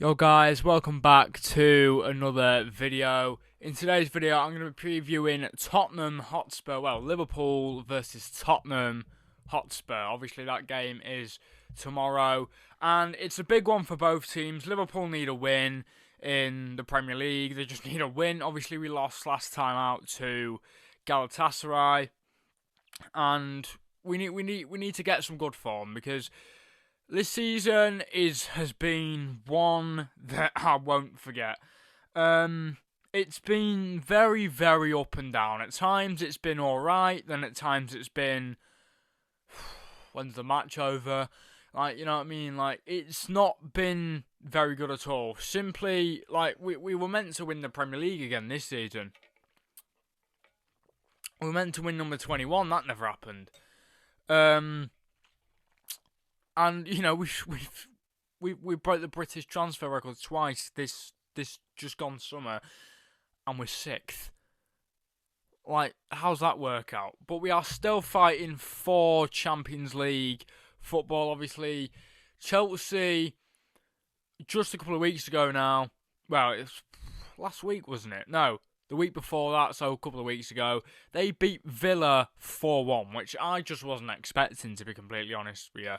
Yo guys, welcome back to another video. In today's video, I'm going to be previewing Tottenham Hotspur, Liverpool versus Tottenham Hotspur. Obviously that game is tomorrow, and it's a big one for both teams. Liverpool need a win in the Premier League. They just need a win. Obviously we lost last time out to Galatasaray, and we need to get some good form, because this season has been one that I won't forget. It's been very, very up and down. At times it's been alright, then at times it's been, when's the match over? Like, you know what I mean? Like, it's not been very good at all. Simply, like, we were meant to win the Premier League again this season. We were meant to win number 21, that never happened. And you know we broke the British transfer record twice this just gone summer, and we're sixth. Like, how's that work out? But we are still fighting for Champions League football. Obviously, Chelsea just a couple of weeks ago now. Well, it's last week, wasn't it? No, the week before that. So a couple of weeks ago, they beat Villa 4-1, which I just wasn't expecting, to be completely honest with you.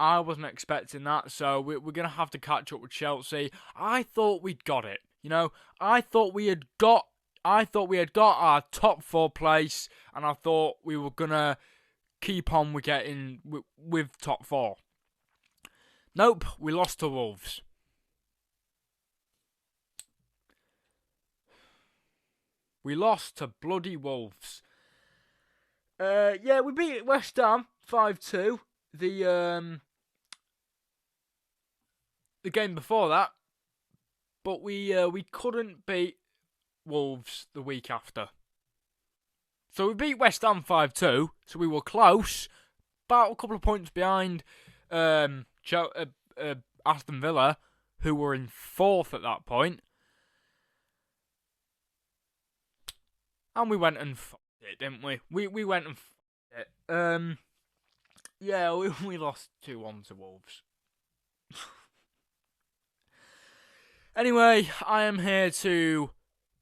I wasn't expecting that, so we're going to have to catch up with Chelsea. I thought we'd got it, you know. I thought we had got our top 4 place, and I thought we were going to keep on with top 4. Nope, we lost to Wolves. We lost to bloody Wolves. Yeah, we beat West Ham 5-2. The game before that, but we couldn't beat Wolves the week after. So we beat West Ham 5-2, so we were close, about a couple of points behind Aston Villa, who were in 4th at that point. And we went and f***ed it, didn't we? We went and f***ed it. Yeah, we lost 2-1 to Wolves. Anyway, I am here to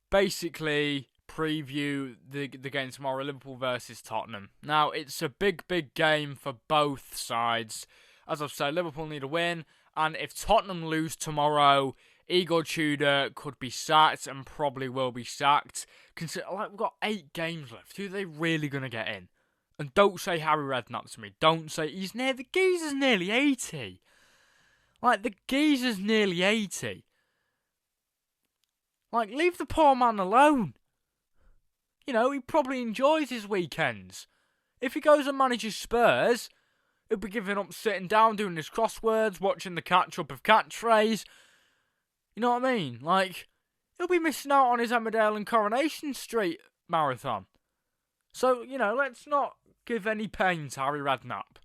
basically preview the game tomorrow, Liverpool versus Tottenham. Now, it's a big, big game for both sides. As I've said, Liverpool need a win, and if Tottenham lose tomorrow, Igor Tudor could be sacked, and probably will be sacked. Consider, we've got 8 games left. Who are they really going to get in? And don't say Harry Redknapp to me. Don't say the geezer's nearly 80. Like, the geezer's nearly 80. Like, leave the poor man alone. You know, he probably enjoys his weekends. If he goes and manages Spurs, he'll be giving up sitting down, doing his crosswords, watching the catch-up of catchphrase. You know what I mean? Like, he'll be missing out on his Emmerdale and Coronation Street marathon. So, you know, let's not give any pain to Harry Redknapp,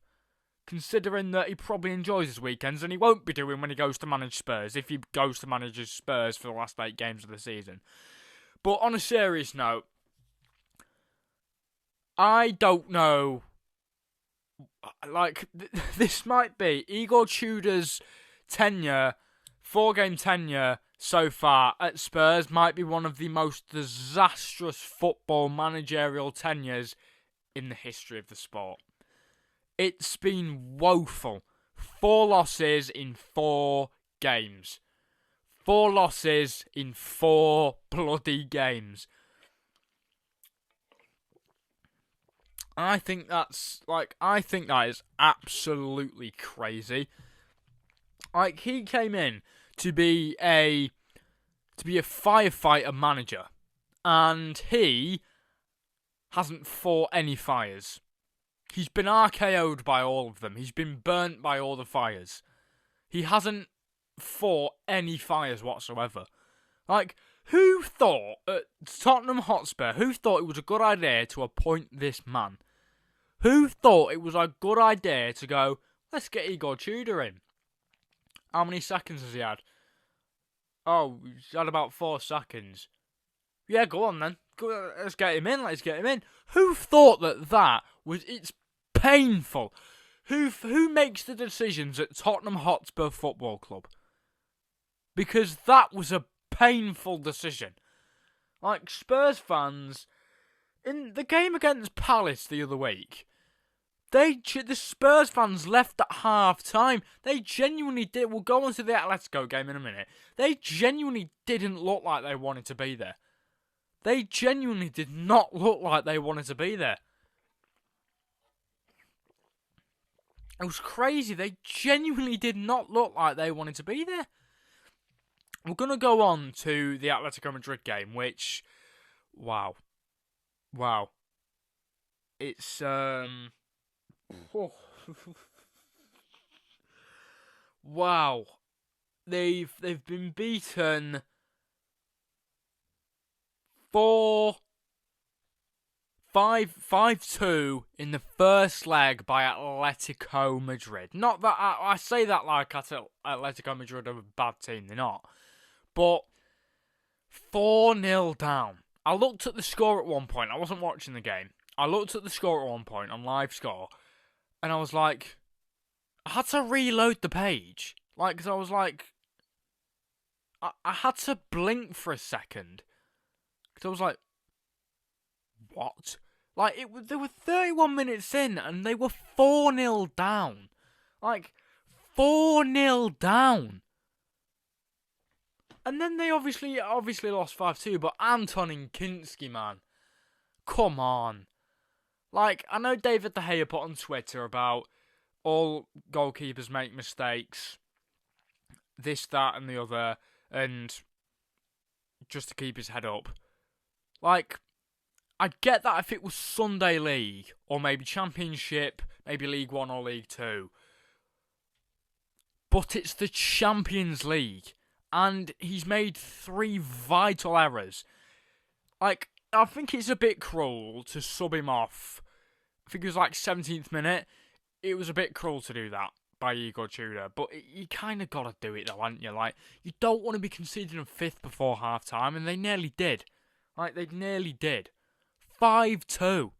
considering that he probably enjoys his weekends, and he won't be doing when he goes to manage Spurs, if he goes to manage his Spurs for the last 8 games of the season. But on a serious note, I don't know, like, this might be Igor Tudor's tenure, 4-game tenure so far at Spurs, might be one of the most disastrous football managerial tenures in the history of the sport. It's been woeful. 4 losses in 4 games. 4 losses in 4 bloody games. I think that is absolutely crazy. Like, he came in to be a firefighter manager, and he hasn't fought any fires. He's been RKO'd by all of them. He's been burnt by all the fires. He hasn't fought any fires whatsoever. Like, who thought at Tottenham Hotspur, who thought it was a good idea to appoint this man? Who thought it was a good idea to go, let's get Igor Tudor in? How many seconds has he had? Oh, he's had about 4 seconds. Yeah, go on then. Let's get him in. Who thought that was... It's painful. Who makes the decisions at Tottenham Hotspur Football Club? because that was a painful decision. Like, Spurs fans, in the game against Palace the other week, the Spurs fans left at half time. They genuinely did. We'll go on to the Atletico game in a minute. They genuinely didn't look like they wanted to be there. They genuinely did not look like they wanted to be there. It was crazy. They genuinely did not look like they wanted to be there. We're going to go on to the Atletico Madrid game, which, wow. It's, wow. They've been beaten 5-2 in the first leg by Atletico Madrid. Not that I say that like Atletico Madrid are a bad team, they're not. But 4-0 down. I looked at the score at one point. I wasn't watching the game. I looked at the score at one point on live score, and I was like, I had to reload the page. Like, because I was like, I had to blink for a second. Because I was like, what? Like, they were 31 minutes in, and they were 4-0 down. Like, 4-0 down. And then they obviously lost 5-2, but Anton and Kinski, man. Come on. Like, I know David De Gea put on Twitter about all goalkeepers make mistakes, this, that, and the other, and just to keep his head up. Like, I'd get that if it was Sunday League, or maybe Championship, maybe League 1 or League 2. But it's the Champions League, and he's made 3 vital errors. Like, I think it's a bit cruel to sub him off. I think it was like 17th minute. It was a bit cruel to do that by Igor Tudor, but you kind of got to do it though, haven't you? Like, you don't want to be conceding a 5th before half time, and they nearly did. Like, they nearly did. 5-2.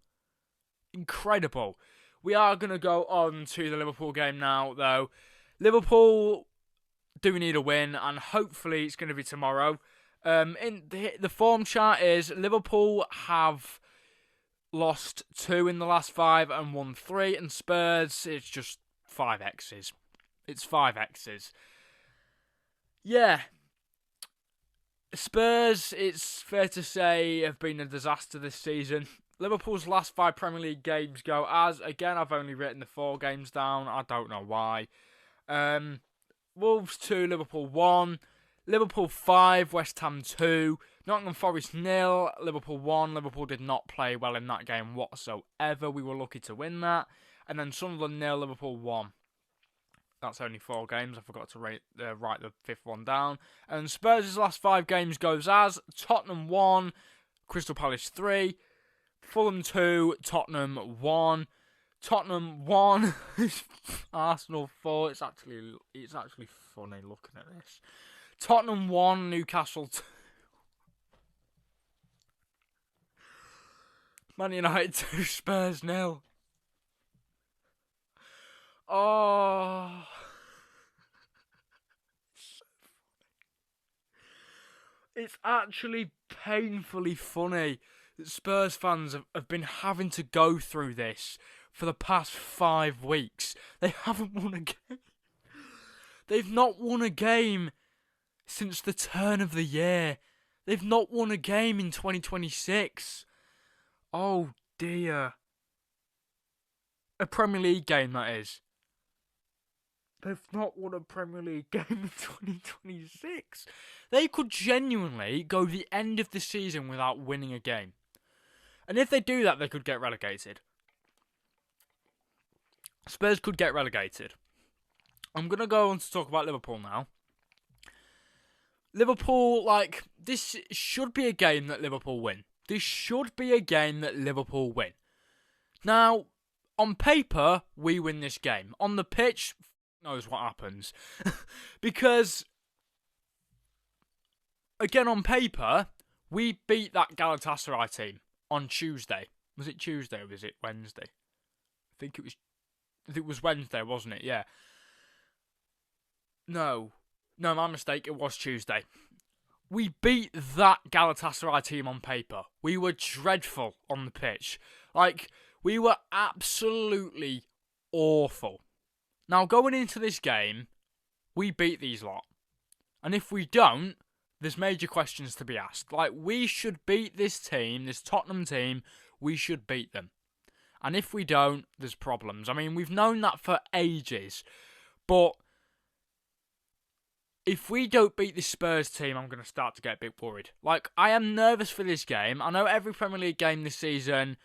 Incredible. We are going to go on to the Liverpool game now, though. Liverpool do need a win, and hopefully it's going to be tomorrow. In the form chart is Liverpool have lost 2 in the last 5 and won 3, and Spurs, it's just 5 X's. It's 5 X's. Yeah. Spurs, it's fair to say, have been a disaster this season. Liverpool's last 5 Premier League games go as, again, I've only written the 4 games down. I don't know why. Wolves 2, Liverpool 1. Liverpool 5, West Ham 2. Nottingham Forest 0, Liverpool 1. Liverpool did not play well in that game whatsoever. We were lucky to win that. And then Sunderland 0, Liverpool 1. That's only 4 games. I forgot to write the 5th one down. And Spurs' last 5 games goes as Tottenham 1, Crystal Palace 3, Fulham 2, Tottenham 1. Tottenham 1, Arsenal 4. It's actually funny looking at this. Tottenham 1, Newcastle 2. Man United 2, Spurs 0. Oh. It's actually painfully funny that Spurs fans have been having to go through this for the past 5 weeks. They haven't won a game. They've not won a game since the turn of the year. They've not won a game in 2026. Oh dear. A Premier League game, that is. They've not won a Premier League game in 2026. They could genuinely go the end of the season without winning a game. And if they do that, they could get relegated. Spurs could get relegated. I'm going to go on to talk about Liverpool now. Liverpool, this should be a game that Liverpool win. This should be a game that Liverpool win. Now, on paper, we win this game. On the pitch, knows what happens. Because, again, on paper, we beat that Galatasaray team on Tuesday. Was it Tuesday or was it Wednesday? I think it was Wednesday, wasn't it? Yeah. No. No, my mistake, it was Tuesday. We beat that Galatasaray team on paper. We were dreadful on the pitch. Like, we were absolutely awful. Now, going into this game, we beat these lot. And if we don't, there's major questions to be asked. Like, we should beat this team, this Tottenham team, we should beat them. And if we don't, there's problems. I mean, we've known that for ages. But if we don't beat this Spurs team, I'm going to start to get a bit worried. Like, I am nervous for this game. I know every Premier League game this season,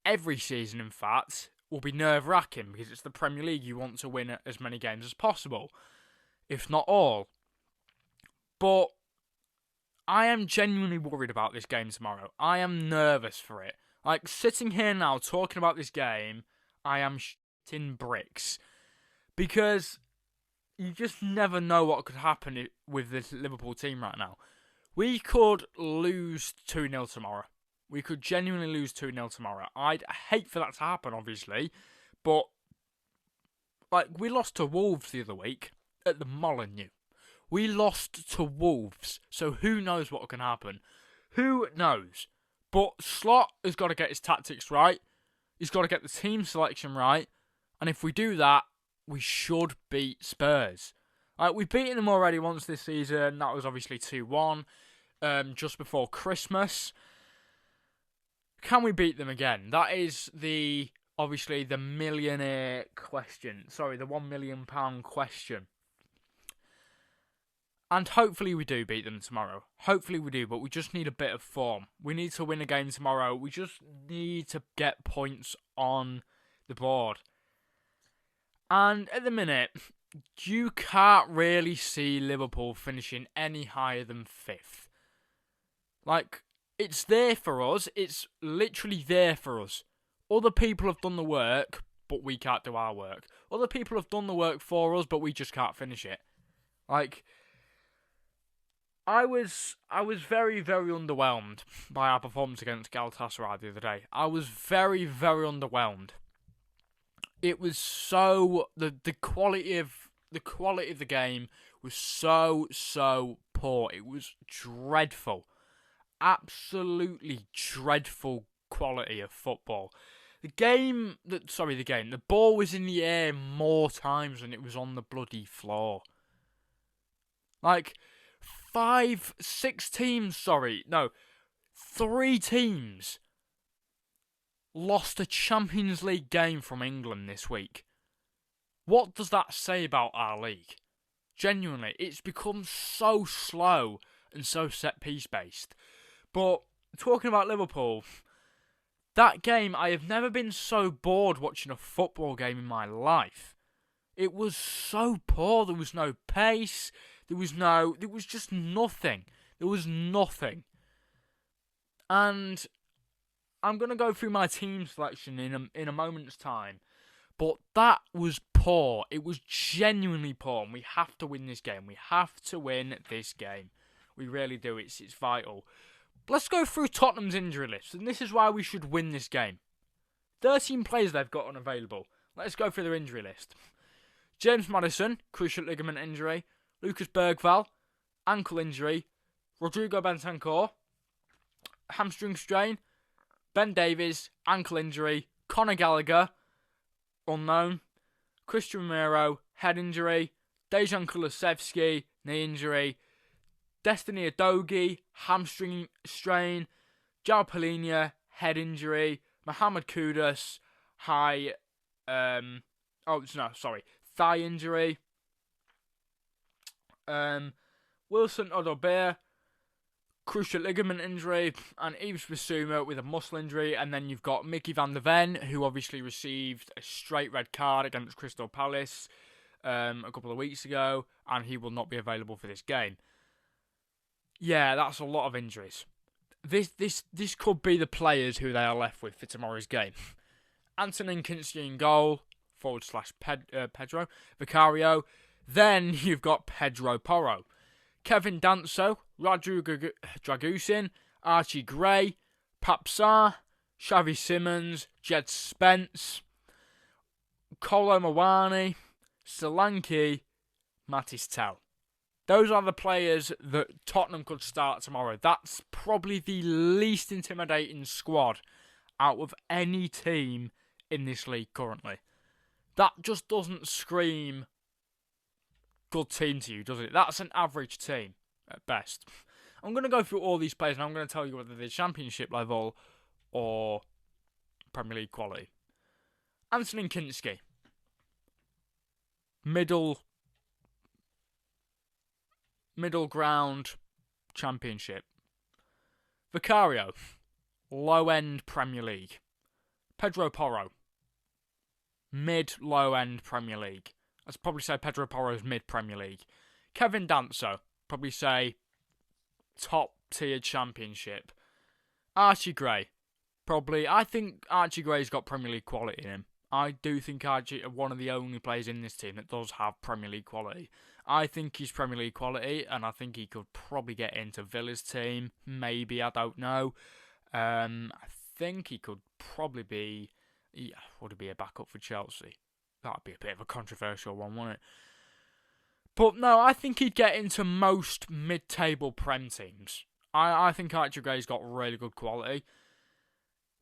every season in fact, will be nerve-wracking because it's the Premier League. You want to win as many games as possible, if not all. But I am genuinely worried about this game tomorrow. I am nervous for it. Like, sitting here now talking about this game, I am shitting bricks. Because you just never know what could happen with this Liverpool team right now. We could lose 2-0 tomorrow. We could genuinely lose 2-0 tomorrow. I'd hate for that to happen, obviously. But, like, we lost to Wolves the other week at the Molineux. We lost to Wolves. So who knows what can happen? Who knows? But Slot has got to get his tactics right. He's got to get the team selection right. And if we do that, we should beat Spurs. Like, we've beaten them already once this season. That was obviously 2-1 just before Christmas. Can we beat them again? That is obviously the millionaire question. Sorry, the £1 million question. And hopefully we do beat them tomorrow. Hopefully we do, but we just need a bit of form. We need to win a game tomorrow. We just need to get points on the board. And at the minute, you can't really see Liverpool finishing any higher than 5th. Like, it's there for us. It's literally there for us. Other people have done the work, but we can't do our work. Other people have done the work for us, but we just can't finish it. Like, I was very, very underwhelmed by our performance against Galatasaray the other day. I was very, very underwhelmed. It was so the quality of the game was so poor. It was dreadful, absolutely dreadful quality of football. The ball was in the air more times than it was on the bloody floor. Like, 3 teams lost a Champions League game from England this week. What does that say about our league? Genuinely, it's become so slow and so set-piece based. But talking about Liverpool, that game, I have never been so bored watching a football game in my life. It was so poor. There was no pace. There was just nothing. There was nothing. And I'm going to go through my team selection in a moment's time. But that was poor. It was genuinely poor. And we have to win this game. We have to win this game. We really do. It's vital. Let's go through Tottenham's injury list. And this is why we should win this game. 13 players they've got unavailable. Let's go through their injury list. James Maddison, cruciate ligament injury. Lucas Bergvall, ankle injury. Rodrigo Bentancur, hamstring strain. Ben Davies, ankle injury. Conor Gallagher, unknown. Christian Romero, head injury. Dejan Kulusevski, knee injury. Destiny Udogie, hamstring strain. João Palhinha, head injury. Mohamed Kudus, thigh injury. Wilson Odobert, cruciate ligament injury, and Yves Bissouma with a muscle injury. And then you've got Mickey van der Ven, who obviously received a straight red card against Crystal Palace a couple of weeks ago, and he will not be available for this game. Yeah, that's a lot of injuries. This could be the players who they are left with for tomorrow's game. Antonin Kinski in goal, / Pedro Vicario. Then you've got Pedro Porro, Kevin Danso, Radu Dragusin, Archie Gray, Papsar, Xavi Simons, Jed Spence, Kolo Muani, Solanke, Mattis Tell. Those are the players that Tottenham could start tomorrow. That's probably the least intimidating squad out of any team in this league currently. That just doesn't scream good team to you, does it? That's an average team at best. I'm going to go through all these players and I'm going to tell you whether they're Championship level or Premier League quality. Anthony Kinski. Middle ground Championship. Vicario. Low-end Premier League. Pedro Porro. Mid-low-end Premier League. I'd probably say Pedro Porro's mid-Premier League. Kevin Danso. Probably say top-tier Championship. Archie Gray. Probably, I think Archie Gray's got Premier League quality in him. I do think Archie is one of the only players in this team that does have Premier League quality. I think he's Premier League quality, and I think he could probably get into Villa's team. Maybe, I don't know. I think he could probably be... Yeah, would it be a backup for Chelsea? That'd be a bit of a controversial one, wouldn't it? But no, I think he'd get into most mid-table Prem teams. I think Archie Gray's got really good quality.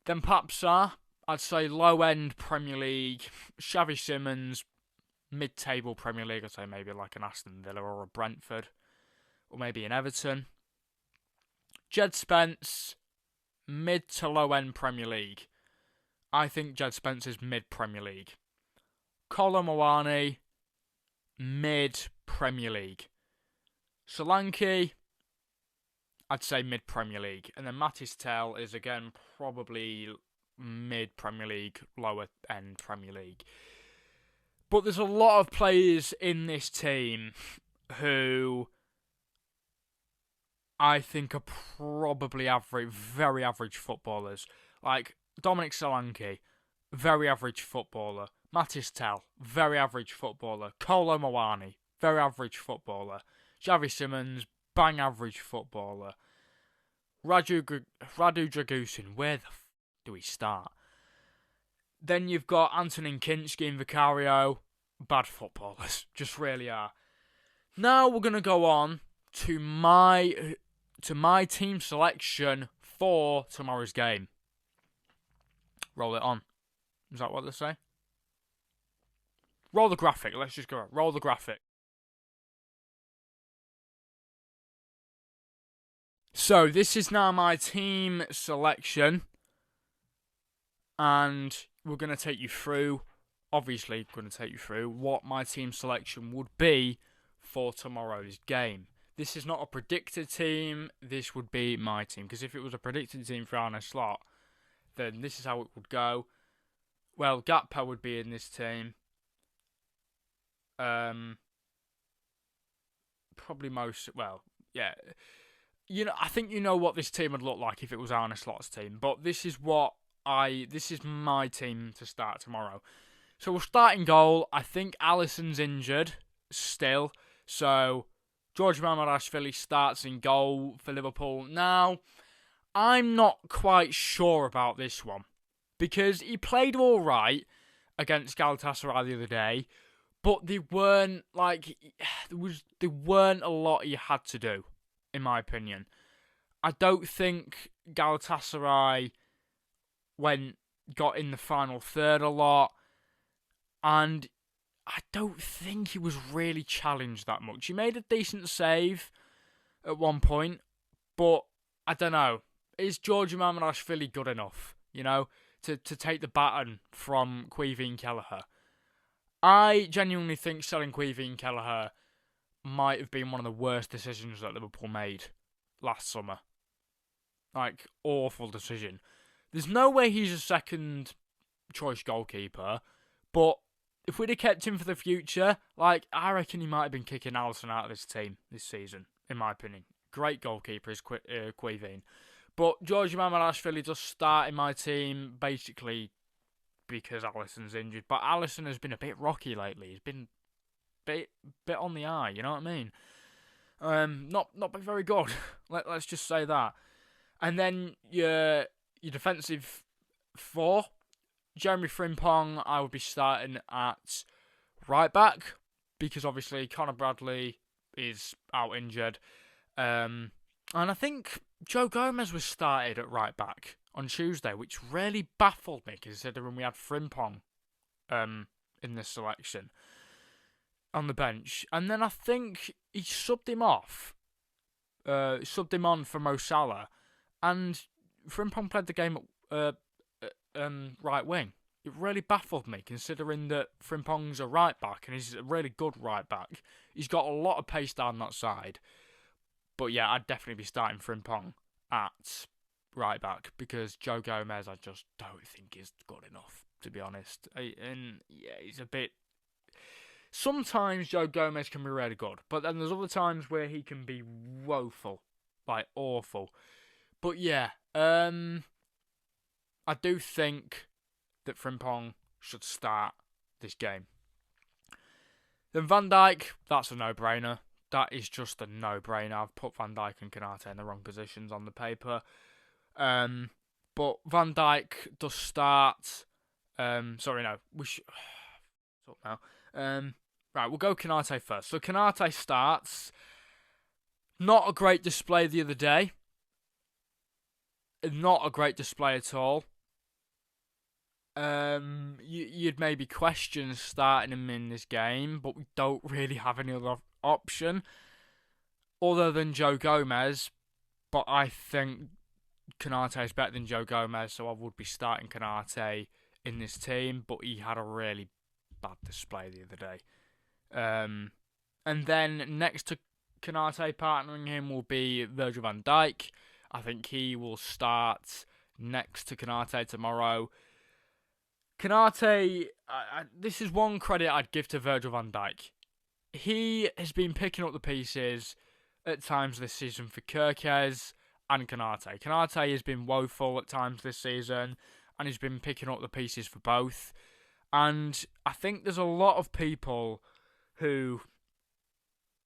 Then Papsar, I'd say low-end Premier League. Xavi Simons, mid-table Premier League. I'd say maybe like an Aston Villa or a Brentford. Or maybe an Everton. Jed Spence, mid to low-end Premier League. I think Jed Spence is mid-Premier League. Kolo Muani, mid-Premier League. Solanke, I'd say mid-Premier League. And then Matis Tel is, again, probably mid-Premier League, lower-end Premier League. But there's a lot of players in this team who I think are probably average, very average footballers. Like Dominic Solanke, very average footballer. Matis Tel, very average footballer. Kolo Muani, very average footballer. Xavi Simons, bang average footballer. Radu Dragusin, where the do we start? Then you've got Antonin Kinski and Vicario, bad footballers, just really are. Now we're going to go on to my team selection for tomorrow's game. Roll it on. Is that what they say? Roll the graphic. Let's just go. Roll the graphic. So this is now my team selection. And we're going to take you through, obviously going to take you through what my team selection would be for tomorrow's game. This is not a predicted team. This would be my team. Because if it was a predicted team for Arne Slot, then this is how it would go. Well, Gakpo would be in this team. Probably most, well, yeah. You know, I think you know what this team would look like if it was Arne Slot's team. But this is my team to start tomorrow. So we'll start in goal. I think Alisson's injured still. So George Mamadashvili starts in goal for Liverpool. Now, I'm not quite sure about this one. Because he played all right against Galatasaray the other day. But there weren't a lot he had to do, in my opinion. I don't think Galatasaray got in the final third a lot, and I don't think he was really challenged that much. He made a decent save at one point, but I don't know. Is George Mamadashvili good enough, to take the baton from Queeveen Kelleher? I genuinely think selling Queeveen Kelleher might have been one of the worst decisions that Liverpool made last summer. Like, awful decision. There's no way he's a second choice goalkeeper, but if we'd have kept him for the future, I reckon he might have been kicking Alisson out of this team this season, in my opinion. Great goalkeeper is Queeveen. But George Mamadashvili does start in my team, basically because Alisson's injured. But Alisson has been a bit rocky lately. He's been bit on the eye, you know what I mean? Not been very good. Let's just say that. And then your defensive four, Jeremy Frimpong, I would be starting at right back because obviously Conor Bradley is out injured. And I think Joe Gomez was started at right back on Tuesday, which really baffled me considering we had Frimpong in this selection on the bench. And then I think he subbed him off, subbed him on for Mo Salah, and Frimpong played the game at right wing. It really baffled me considering that Frimpong's a right back and he's a really good right back. He's got a lot of pace down that side. But yeah, I'd definitely be starting Frimpong at right back because Joe Gomez I just don't think is good enough, to be honest. And yeah, he's a bit... Sometimes Joe Gomez can be really good, but then there's other times where he can be woeful, like awful. But yeah, I do think that Frimpong should start this game. Then Van Dijk, that's a no-brainer. That is just a no-brainer. I've put Van Dijk and Konate in the wrong positions on the paper. But Van Dijk does start. Sorry, no. We should... now. Right, we'll go Konate first. So Konate starts. Not a great display the other day. Not a great display at all. You'd maybe question starting him in this game, but we don't really have any other option other than Joe Gomez. But I think Konate is better than Joe Gomez, so I would be starting Konate in this team. But he had a really bad display the other day. And then next to Konate, partnering him will be Virgil van Dijk. I think he will start next to Konate tomorrow. Konate, this is one credit I'd give to Virgil van Dijk. He has been picking up the pieces at times this season for Kerkez and Konate. Konate has been woeful at times this season, and he's been picking up the pieces for both. And I think there's a lot of people who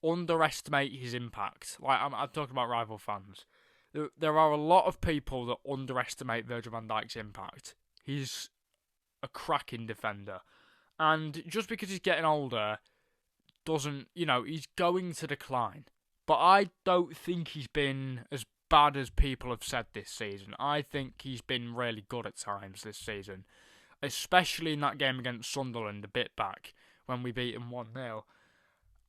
underestimate his impact. Like, I'm talking about rival fans. There are a lot of people that underestimate Virgil van Dijk's impact. He's a cracking defender. And just because he's getting older doesn't, he's going to decline. But I don't think he's been as bad as people have said this season. I think he's been really good at times this season. Especially in that game against Sunderland a bit back when we beat him 1-0.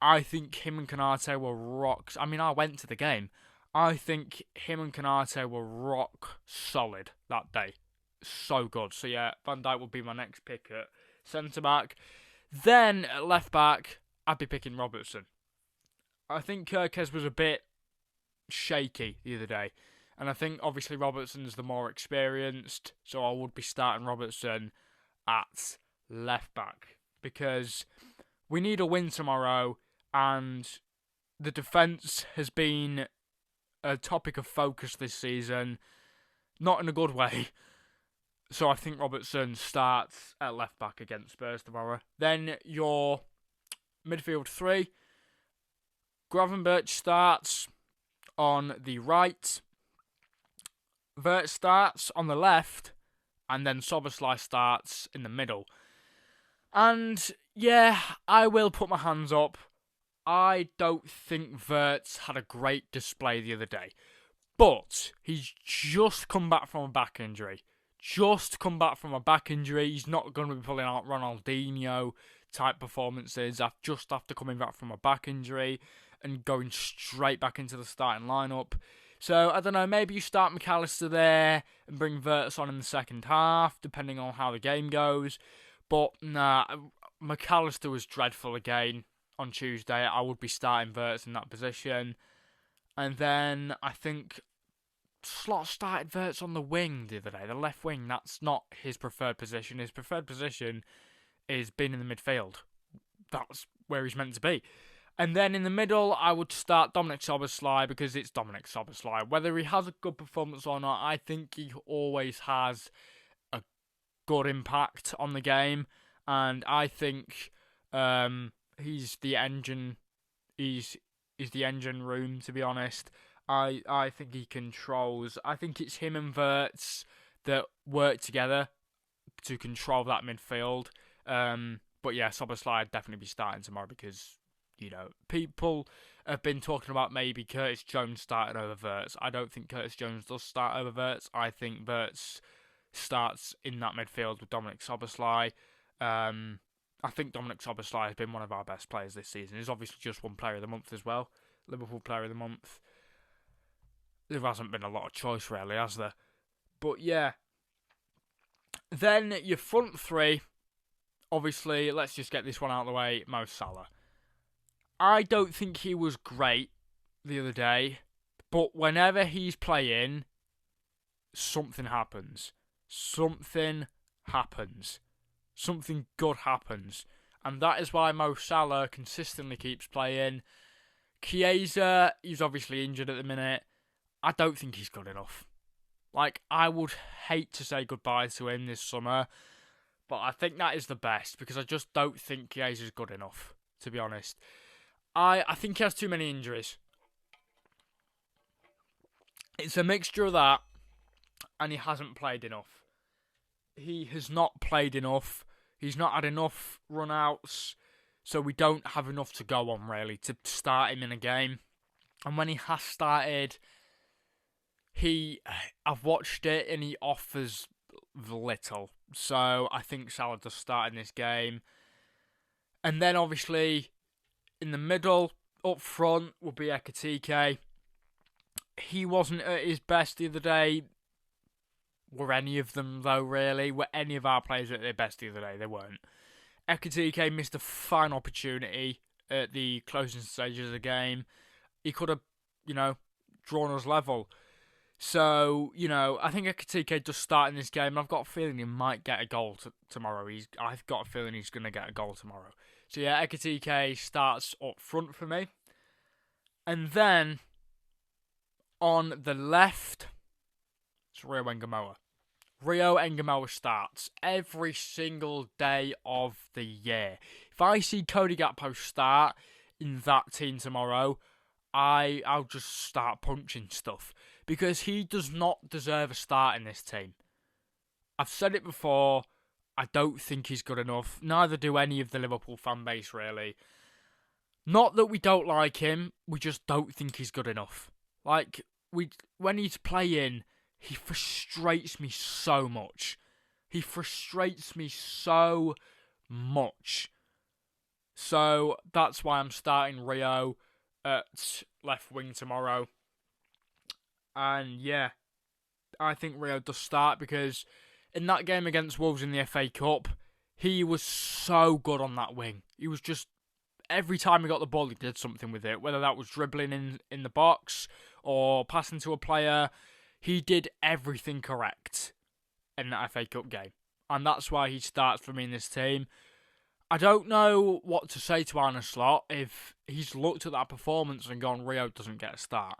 I think him and Konate were rocks. I mean, I went to the game. I think him and Konate were rock solid that day. So good. So yeah, Van Dijk will be my next pick at centre-back. Then at left-back, I'd be picking Robertson. I think Kerkez was a bit shaky the other day. And I think obviously Robertson's the more experienced. So I would be starting Robertson at left-back. Because we need a win tomorrow. And the defence has been a topic of focus this season. Not in a good way. So I think Robertson starts at left-back against Spurs tomorrow. Then your midfield three. Gravenberch starts on the right. Vert starts on the left. And then Szoboszlai starts in the middle. And yeah, I will put my hands up. I don't think Vert's had a great display the other day. But he's just come back from a back injury. He's not going to be pulling out Ronaldinho type performances just after coming back from a back injury and going straight back into the starting lineup. So, I don't know, maybe you start McAllister there and bring Verts on in the second half, depending on how the game goes. But, nah, McAllister was dreadful again on Tuesday. I would be starting Verts in that position. And then, I think Slot started Verts on the wing the other day, the left wing. That's not his preferred position. His preferred position is being in the midfield. That's where he's meant to be. And then in the middle, I would start Dominic Szoboszlai because it's Dominic Szoboszlai. Whether he has a good performance or not, I think he always has a good impact on the game. And I think he's the engine. He's the engine room, to be honest. I think he controls. I think it's him and Verts that work together to control that midfield. But yeah, Szoboszlai I'd definitely be starting tomorrow because, people have been talking about maybe Curtis Jones starting over Wirtz. I don't think Curtis Jones does start over Wirtz. I think Wirtz starts in that midfield with Dominic Szoboszlai. I think Dominic Szoboszlai has been one of our best players this season. He's obviously just won Player of the Month as well. Liverpool Player of the Month. There hasn't been a lot of choice really, has there? But yeah. Then your front three, obviously, let's just get this one out of the way, Mo Salah. I don't think he was great the other day, but whenever he's playing, something happens. Something happens. Something good happens. And that is why Mo Salah consistently keeps playing. Chiesa, he's obviously injured at the minute. I don't think he's good enough. Like, I would hate to say goodbye to him this summer, but I think that is the best, because I just don't think Chiesa's good enough, to be honest. I think he has too many injuries. It's a mixture of that, and he hasn't played enough. He has not played enough. He's not had enough run-outs, so we don't have enough to go on, really, to start him in a game. And when he has started, I've watched it, and he offers little. So I think Salah does start in this game. And then, obviously, in the middle, up front, will be Ekitike. He wasn't at his best the other day. Were any of them, though, really? Were any of our players at their best the other day? They weren't. Ekitike missed a fine opportunity at the closing stages of the game. He could have, drawn us level. So, I think Ekitike does start in this game. I've got a feeling he might get a goal tomorrow. I've got a feeling he's going to get a goal tomorrow. So, yeah, Ekitike starts up front for me. And then, on the left, it's Rio Engamoa. Rio Engamoa starts every single day of the year. If I see Cody Gakpo start in that team tomorrow, I'll just start punching stuff. Because he does not deserve a start in this team. I've said it before, I don't think he's good enough. Neither do any of the Liverpool fan base, really. Not that we don't like him, we just don't think he's good enough. Like, when he's playing, he frustrates me so much. He frustrates me so much. So, that's why I'm starting Rio at left wing tomorrow. And yeah, I think Rio does start, because in that game against Wolves in the FA Cup, he was so good on that wing. He was just, every time he got the ball, he did something with it. Whether that was dribbling in the box or passing to a player, he did everything correct in that FA Cup game. And that's why he starts for me in this team. I don't know what to say to Arne Slot if he's looked at that performance and gone, Rio doesn't get a start.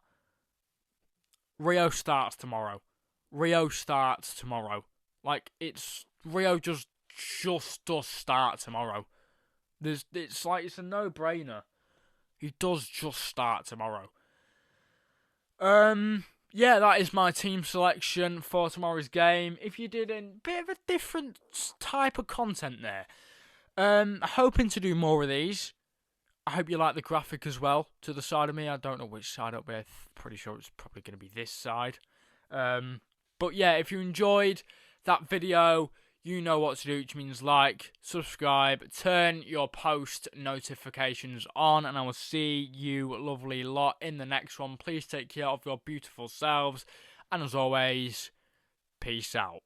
Rio starts tomorrow. Rio starts tomorrow. Like, Rio just does start tomorrow. It's a no-brainer. He does just start tomorrow. Yeah, that is my team selection for tomorrow's game. If you did a bit of a different type of content there. Hoping to do more of these. I hope you like the graphic as well to the side of me. I don't know which side it'll be. I'm pretty sure it's probably going to be this side. But yeah, if you enjoyed that video, you know what to do, which means like, subscribe, turn your post notifications on, and I will see you lovely lot in the next one. Please take care of your beautiful selves, and as always, peace out.